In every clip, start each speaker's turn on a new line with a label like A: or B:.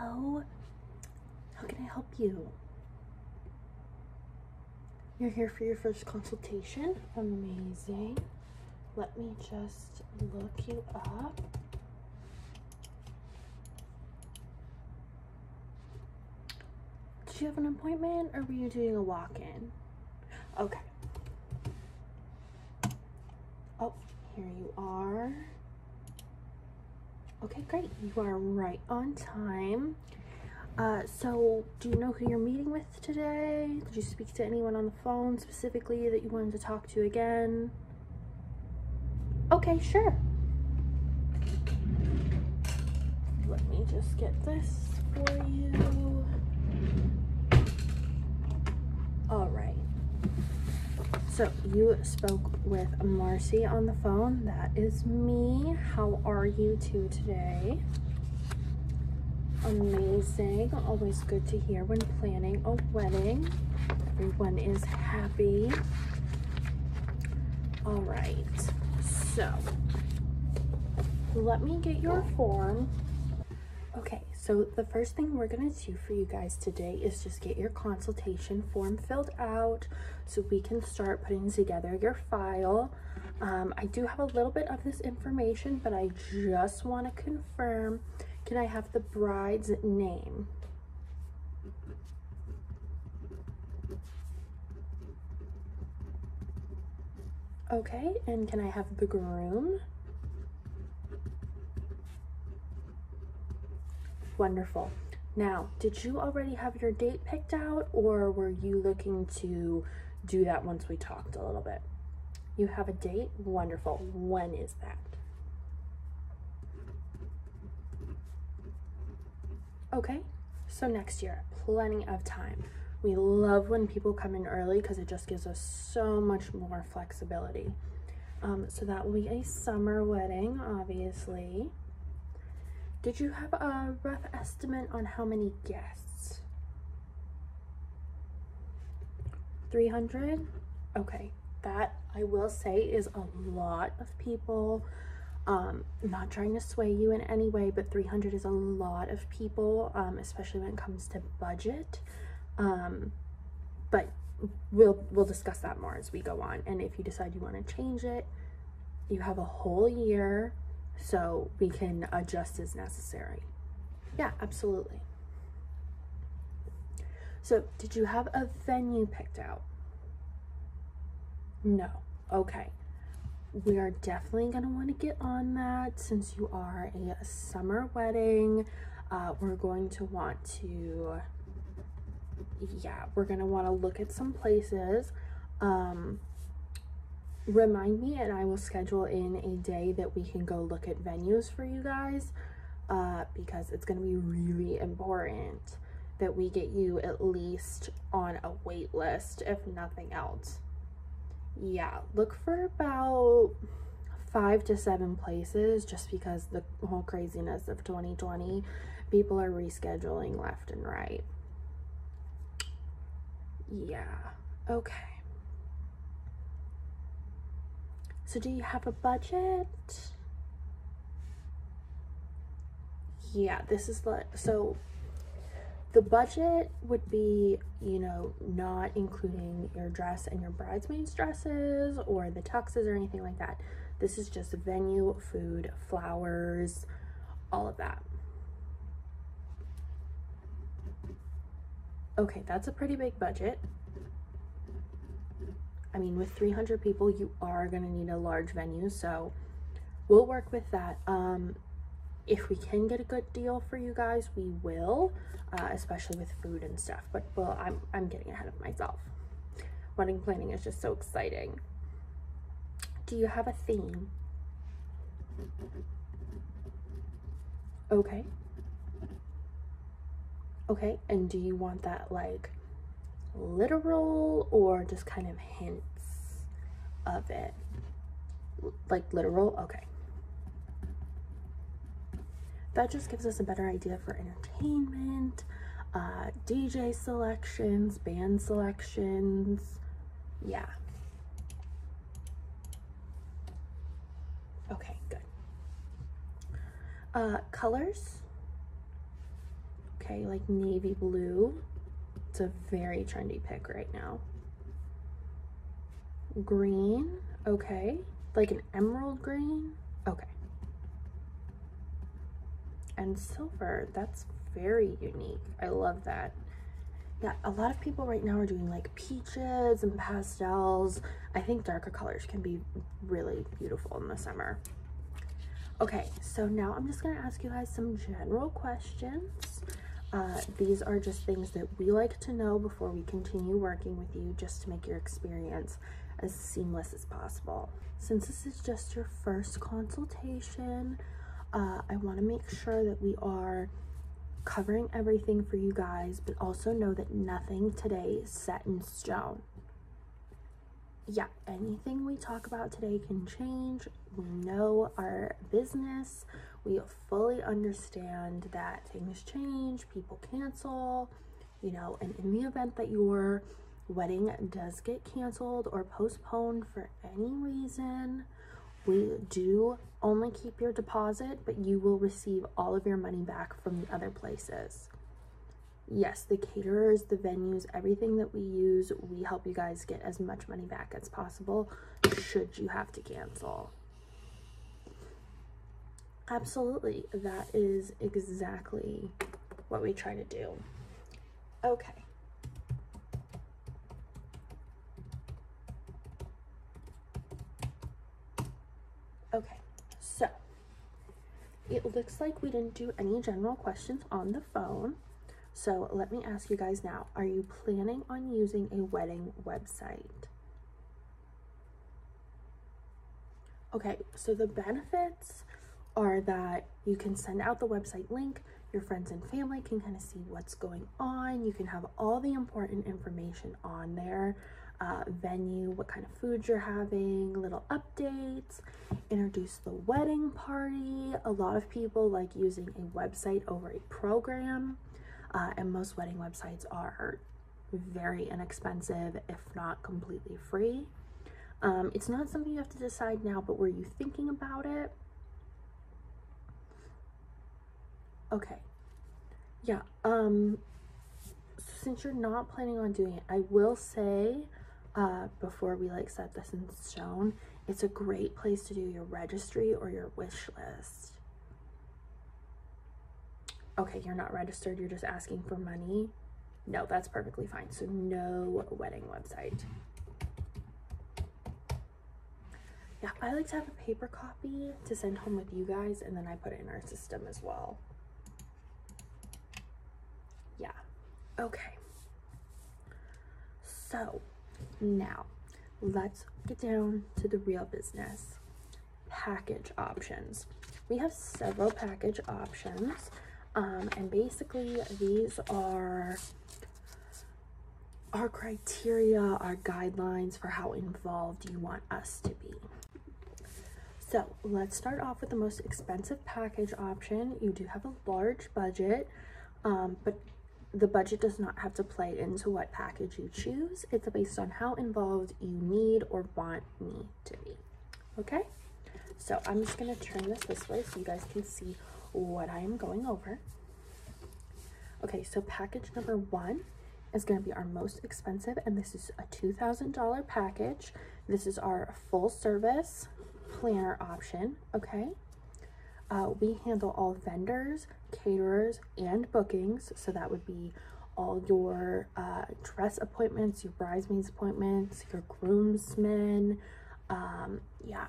A: hello. How can I help you? You're here for your first consultation? Amazing. Let me just look you up. Did you have an appointment or were you doing a walk-in? Okay. Oh, here you are. Okay, great. You are right on time. So do you know who you're meeting with today? Did you speak to anyone on the phone specifically that you wanted to talk to again? Okay, sure. Let me just get this for you. All right. So you spoke with Marcy on the phone. That is me. How are you two today? Amazing. Always good to hear when planning a wedding. Everyone is happy. All right. So let me get your form. Okay, so the first thing we're gonna do for you guys today is just get your consultation form filled out so we can start putting together your file. I do have a little bit of this information, but I just want to confirm. Can I have the bride's name? Okay, and can I have the groom? Wonderful. Now, did you already have your date picked out, or were you looking to do that once we talked a little bit? You have a date? Wonderful. When is that? Okay, so next year, plenty of time. We love when people come in early because it just gives us so much more flexibility. So that will be a summer wedding, obviously. Did you have a rough estimate on how many guests? 300? Okay, that I will say is a lot of people. Not trying to sway you in any way, but 300 is a lot of people, especially when it comes to budget. But we'll discuss that more as we go on. And if you decide you want to change it, you have a whole year, so we can adjust as necessary. Yeah, absolutely. So did you have a venue picked out? No. Okay. We are definitely going to want to get on that since you are a summer wedding. We're going to want to, yeah, we're going to want to look at some places. Remind me and I will schedule in a day that we can go look at venues for you guys, because it's going to be really important that we get you at least on a wait list, if nothing else. Yeah, look for about 5 to 7 places, just because the whole craziness of 2020, people are rescheduling left and right. Yeah, okay. So do you have a budget? Yeah, this is so the budget would be, you know, not including your dress and your bridesmaids' dresses or the tuxes or anything like that. This is just venue, food, flowers, all of that. Okay, that's a pretty big budget. I mean, with 300 people, you are going to need a large venue, so we'll work with that. If we can get a good deal for you guys, we will, especially with food and stuff. But well, I'm getting ahead of myself. Wedding planning is just so exciting. Do you have a theme? Okay. Okay, and do you want that like literal or just kind of hints of it? Like literal? Okay. That just gives us a better idea for entertainment, DJ selections, band selections. Yeah. Okay, good. Colors. Okay, like navy blue. It's a very trendy pick right now. Green, okay. Like an emerald green, okay. And silver, that's very unique. I love that. Yeah, a lot of people right now are doing like peaches and pastels. I think darker colors can be really beautiful in the summer. Okay, so now I'm just gonna ask you guys some general questions. These are just things that we like to know before we continue working with you, just to make your experience as seamless as possible. Since this is just your first consultation, I want to make sure that we are covering everything for you guys, but also know that nothing today is set in stone. Yeah, anything we talk about today can change. We know our business. We fully understand that things change, people cancel, you know, and in the event that your wedding does get canceled or postponed for any reason, we do only keep your deposit, but you will receive all of your money back from the other places. Yes, the caterers, the venues, everything that we use, we help you guys get as much money back as possible should you have to cancel. Absolutely, that is exactly what we try to do. Okay. Okay, so it looks like we didn't do any general questions on the phone. So let me ask you guys now, are you planning on using a wedding website? Okay, so the benefits are that you can send out the website link, your friends and family can kind of see what's going on, you can have all the important information on there, venue, what kind of food you're having, little updates, introduce the wedding party. A lot of people like using a website over a program. And most wedding websites are very inexpensive, if not completely free. It's not something you have to decide now, but were you thinking about it? Okay. Yeah. Since you're not planning on doing it, I will say, before we like set this in stone, it's a great place to do your registry or your wish list. Okay, you're not registered, you're just asking for money. No, that's perfectly fine. So no wedding website. Yeah, I like to have a paper copy to send home with you guys, and then I put it in our system as well. Yeah, okay. So now let's get down to the real business. Package options. We have several package options. And basically these are our criteria, our guidelines for how involved you want us to be. So let's start off with the most expensive package option. You do have a large budget, but the budget does not have to play into what package you choose. It's based on how involved you need or want me to be. Okay, so I'm just going to turn this way so you guys can see what I am going over. Okay, so package number 1 is going to be our most expensive, and this is a $2,000 package. This is our full service planner option. Okay, we handle all vendors, caterers, and bookings. So that would be all your dress appointments, your bridesmaids appointments, your groomsmen, yeah,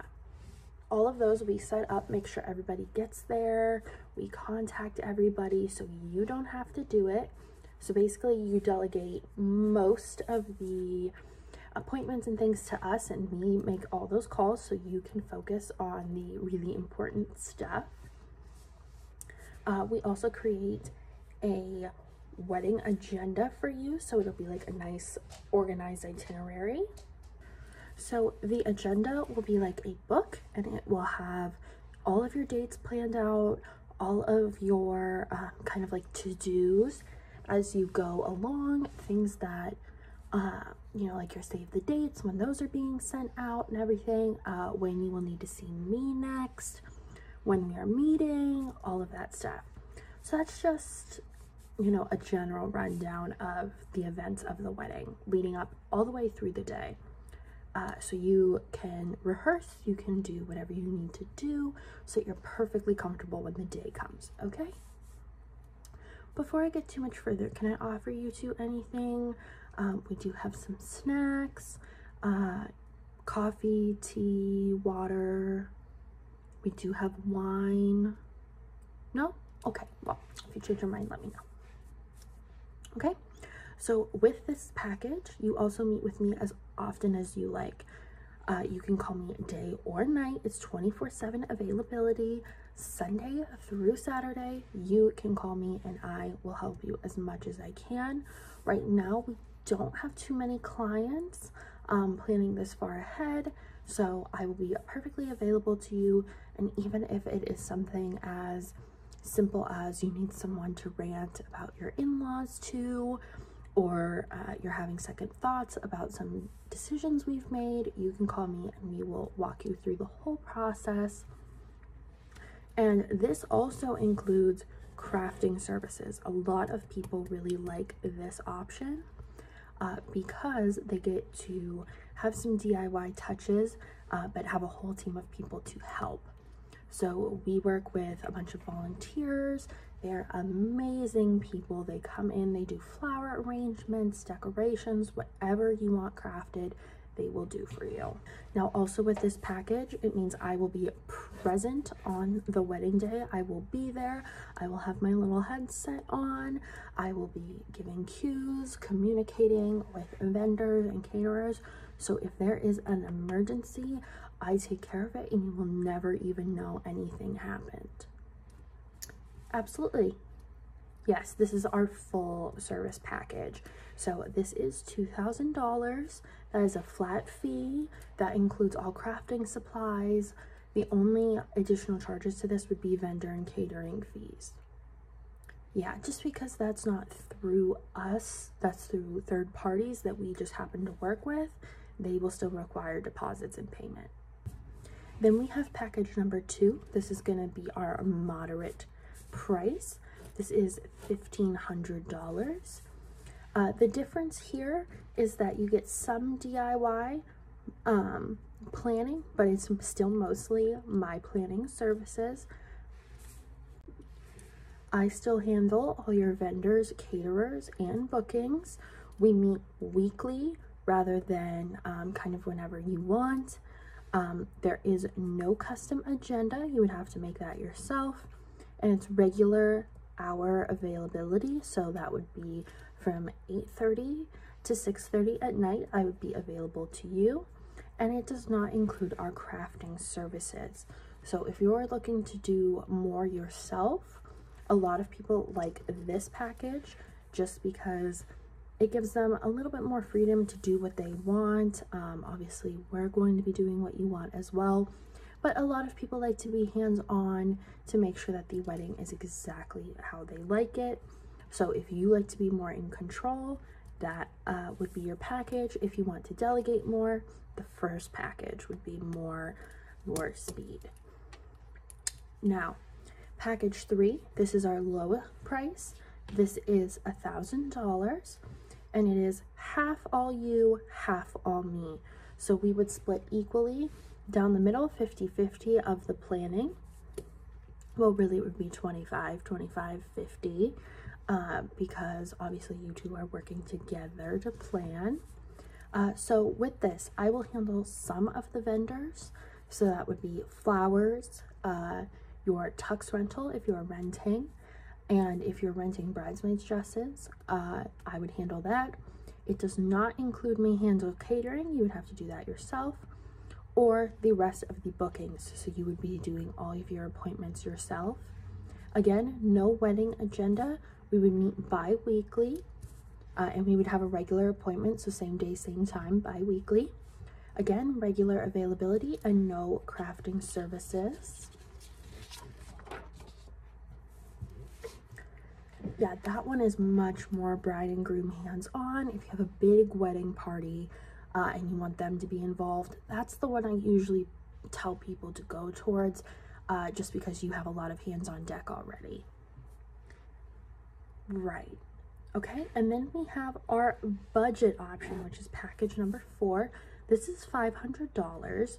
A: all of those we set up, make sure everybody gets there, we contact everybody so you don't have to do it. So basically you delegate most of the appointments and things to us, and we make all those calls so you can focus on the really important stuff. We also create a wedding agenda for you, so it'll be like a nice organized itinerary. So the agenda will be like a book, and it will have all of your dates planned out, all of your kind of like to-dos as you go along, things that, you know, like your save the dates, when those are being sent out and everything, when you will need to see me next, when we are meeting, all of that stuff. So that's just you know, a general rundown of the events of the wedding leading up all the way through the day. So you can rehearse, you can do whatever you need to do so that you're perfectly comfortable when the day comes, okay? Before I get too much further, can I offer you two anything? We do have some snacks, coffee, tea, water. We do have wine. No? Okay, well, if you change your mind, let me know. Okay, so with this package, you also meet with me as often as you like. You can call me day or night. It's 24/7 availability. Sunday through Saturday, you can call me and I will help you as much as I can. Right now, we don't have too many clients planning this far ahead, so I will be perfectly available to you. And even if it is something as simple as you need someone to rant about your in-laws to, or you're having second thoughts about some decisions we've made, you can call me and we will walk you through the whole process. And this also includes crafting services. A lot of people really like this option because they get to have some DIY touches, but have a whole team of people to help. So we work with a bunch of volunteers. They're amazing people. They come in, they do flower arrangements, decorations, whatever you want crafted, they will do for you. Now, also with this package, it means I will be present on the wedding day. I will be there. I will have my little headset on. I will be giving cues, communicating with vendors and caterers. So if there is an emergency, I take care of it and you will never even know anything happened. Absolutely. Yes, this is our full service package. So this is $2,000. That is a flat fee. That includes all crafting supplies. The only additional charges to this would be vendor and catering fees. Yeah, just because that's not through us, that's through third parties that we just happen to work with, they will still require deposits and payment. Then we have package number 2. This is going to be our moderate price. This is $1,500. The difference here is that you get some DIY planning, but it's still mostly my planning services. I still handle all your vendors, caterers, and bookings. We meet weekly rather than kind of whenever you want. There is no custom agenda. You would have to make that yourself. And it's regular hour availability. So that would be from 8:30 to 6:30 at night. I would be available to you. And it does not include our crafting services. So if you're looking to do more yourself, a lot of people like this package just because it gives them a little bit more freedom to do what they want. Obviously, we're going to be doing what you want as well. But a lot of people like to be hands-on to make sure that the wedding is exactly how they like it. So if you like to be more in control, that would be your package. If you want to delegate more, the first package would be more your speed. Now, package 3, this is our low price. This is $1,000 and it is half all you, half all me. So we would split equally down the middle, 50-50 of the planning. Well, really it would be 25, 50, because obviously you two are working together to plan. So with this, I will handle some of the vendors. So that would be flowers, your tux rental if you're renting, and if you're renting bridesmaids dresses, I would handle that. It does not include me handle catering. You would have to do that yourself, or the rest of the bookings. So you would be doing all of your appointments yourself. Again, no wedding agenda. We would meet bi-weekly, and we would have a regular appointment, so same day, same time, bi-weekly. Again, regular availability and no crafting services. Yeah, that one is much more bride and groom hands-on. If you have a big wedding party and you want them to be involved, that's the one I usually tell people to go towards, just because you have a lot of hands on deck already. Right. Okay, and then we have our budget option, which is package number 4. This is $500.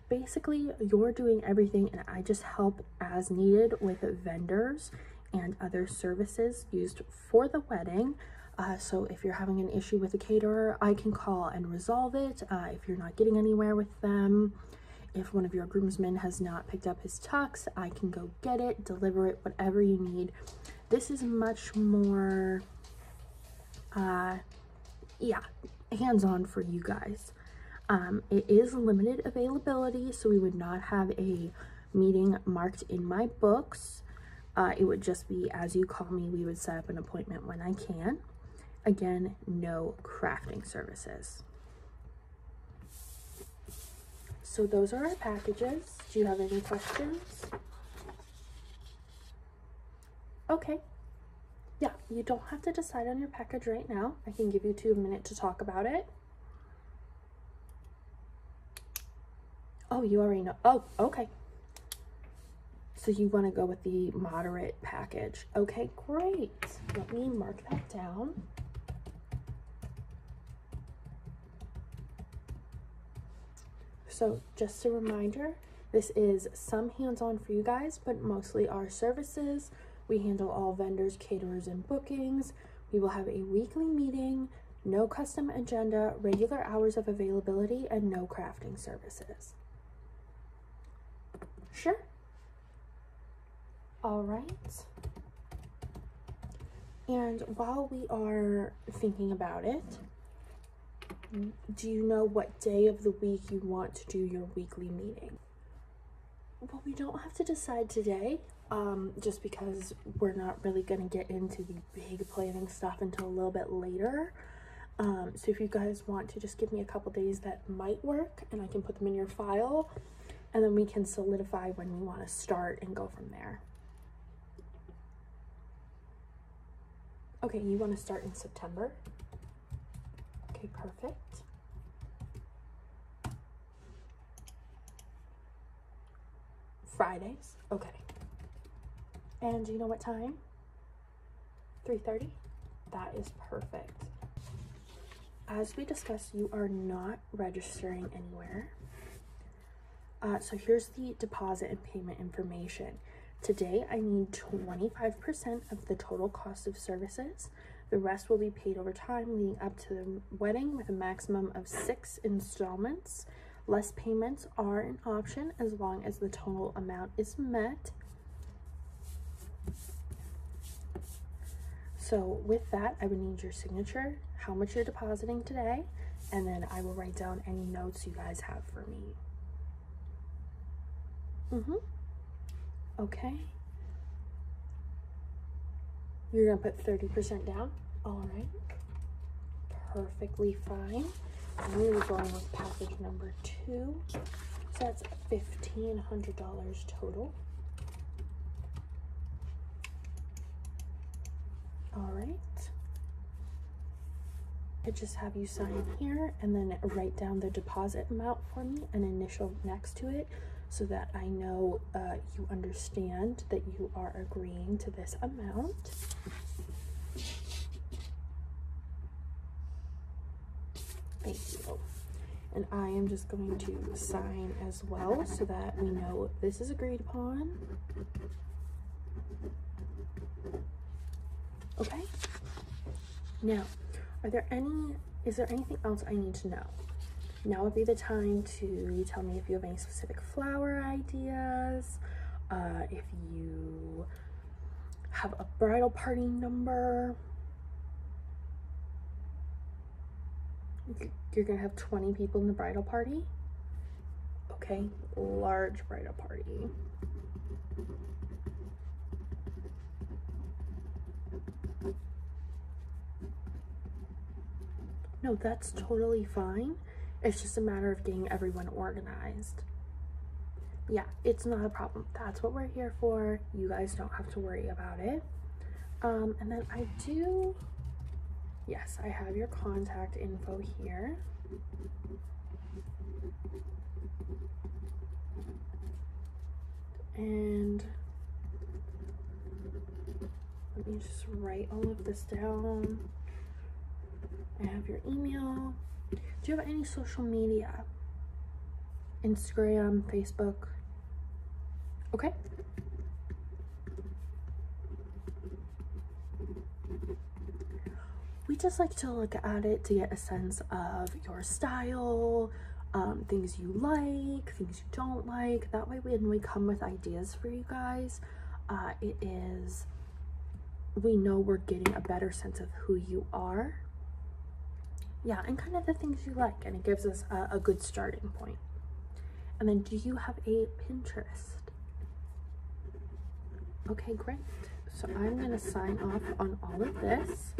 A: Basically, you're doing everything, and I just help as needed with vendors and other services used for the wedding. So if you're having an issue with a caterer, I can call and resolve it. If you're not getting anywhere with them, if one of your groomsmen has not picked up his tux, I can go get it, deliver it, whatever you need. This is much more, yeah, hands-on for you guys. It is limited availability, so we would not have a meeting marked in my books. It would just be as you call me, we would set up an appointment when I can. Again, no crafting services. So those are our packages. Do you have any questions? Okay. Yeah, you don't have to decide on your package right now. I can give you 2 minutes to talk about it. Oh, you already know. Oh, okay. So you want to go with the moderate package. Okay, great. Let me mark that down. So just a reminder, this is some hands-on for you guys, but mostly our services. We handle all vendors, caterers, and bookings. We will have a weekly meeting, no custom agenda, regular hours of availability, and no crafting services. Sure. All right. And while we are thinking about it, do you know what day of the week you want to do your weekly meeting? Well, we don't have to decide today, just because we're not really going to get into the big planning stuff until a little bit later. So if you guys want to just give me a couple days that might work, and I can put them in your file, and then we can solidify when we want to start and go from there. Okay, you want to start in September? Okay, perfect. Fridays? Okay. And do you know what time? 3:30? That is perfect. As we discussed, you are not registering anywhere. So here's the deposit and payment information. Today, I need 25% of the total cost of services. The rest will be paid over time leading up to the wedding with a maximum of 6 installments. Less payments are an option as long as the total amount is met. So with that, I would need your signature, how much you're depositing today, and then I will write down any notes you guys have for me. Okay. You're gonna put 30% down? All right. Perfectly fine. We were going with package number 2. So that's $1,500 total. All right. I just have you sign here and then write down the deposit amount for me and initial next to it, so that I know you understand that you are agreeing to this amount. Thank you. And I am just going to sign as well so that we know this is agreed upon. Okay. Now, is there anything else I need to know? Now would be the time to tell me if you have any specific flower ideas, if you have a bridal party number. You're gonna have 20 people in the bridal party? Okay, large bridal party. No, that's totally fine. It's just a matter of getting everyone organized. Yeah, it's not a problem. That's what we're here for. You guys don't have to worry about it. And then yes, I have your contact info here. And Let me just write all of this down. I have your email. Do you have any social media? Instagram, Facebook? Okay. We just like to look at it to get a sense of your style, things you like, things you don't like. That way when we come with ideas for you guys, we know we're getting a better sense of who you are. Yeah, and kind of the things you like, and it gives us a good starting point. And then, do you have a Pinterest? Okay, great. So I'm going to sign off on all of this.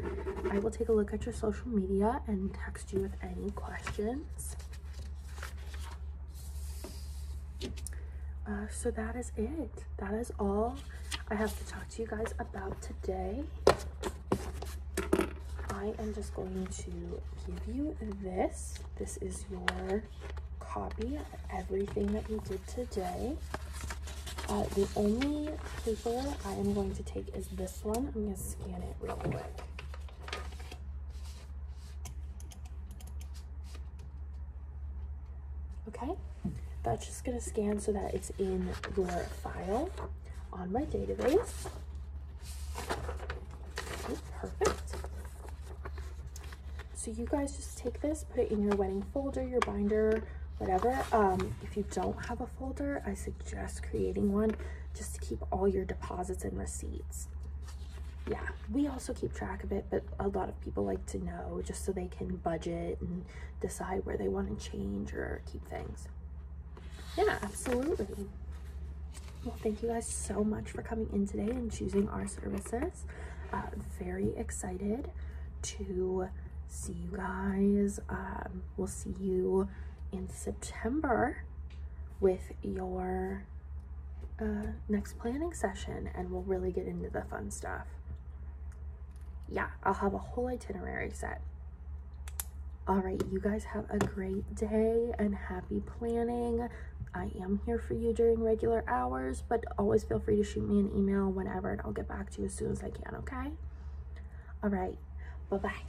A: I will take a look at your social media and text you with any questions. So that is it. That is all I have to talk to you guys about today. I am just going to give you this. This is your copy of everything that we did today. The only paper I am going to take is this one. I'm going to scan it real quick. Okay, that's just going to scan so that it's in your file on my database. Okay, perfect. So you guys just take this, put it in your wedding folder, your binder, whatever. If you don't have a folder, I suggest creating one just to keep all your deposits and receipts. Yeah, we also keep track of it, but a lot of people like to know just so they can budget and decide where they want to change or keep things. Yeah, absolutely. Well, thank you guys so much for coming in today and choosing our services. Very excited to see you guys. We'll see you in September with your next planning session, and we'll really get into the fun stuff. Yeah, I'll have a whole itinerary set. All right, you guys have a great day and happy planning. I am here for you during regular hours, but always feel free to shoot me an email whenever, and I'll get back to you as soon as I can, okay? All right, bye-bye.